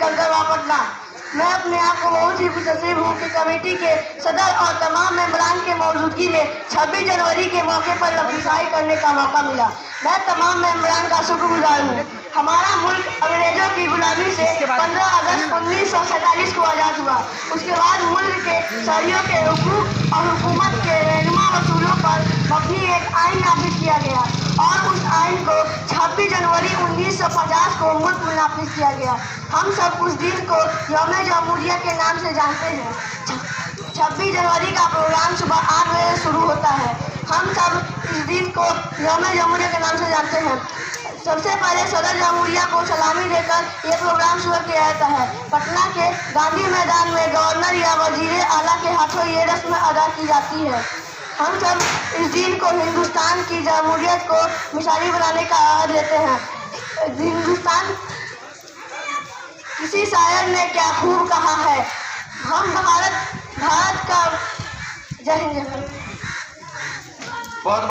निकलकर वापस ला। मैं अपने आप को बहुत ही खुशनसीब हूँ कि कमेटी के सदर और तमाम मेंबरान के मौजूदगी में 26 जनवरी के मौके पर लफ्ज़शाही करने का मौका मिला। मैं तमाम मेंबरान का शुक्रगुजार हूँ। हमारा मुल्क अंग्रेजों की गुलामी से 15 अगस्त 1947 को आज़ाद हुआ। उसके बाद मुल्क के शहरियों के हुकूक और हुकूमत के रहनुमा असूलों पर मबनी एक आइन नाफिज किया गया और उस आइन को 26 जनवरी 1950 को मुल्क में नाफिज किया गया। हम सब उस दिन को यौम जमहूरिया के नाम से जानते हैं। 26 जनवरी का प्रोग्राम सुबह 8 बजे शुरू होता है। हम सब इस दिन को यौम जमहूरिया के नाम से जानते हैं। सबसे पहले सदर जमहूरिया को सलामी देकर ये प्रोग्राम शुरू किया जाता है। पटना के गांधी मैदान में गवर्नर या वजीर आला के हाथों ये रस्म अदा की जाती है। हम सब इस दिन को हिंदुस्तान की जमहूरियत को मिसाली बनाने का आह्वान देते हैं। हिंदुस्तान, किसी शायर ने क्या खूब कहा है, हम भारत का। जय हिंद। बहुत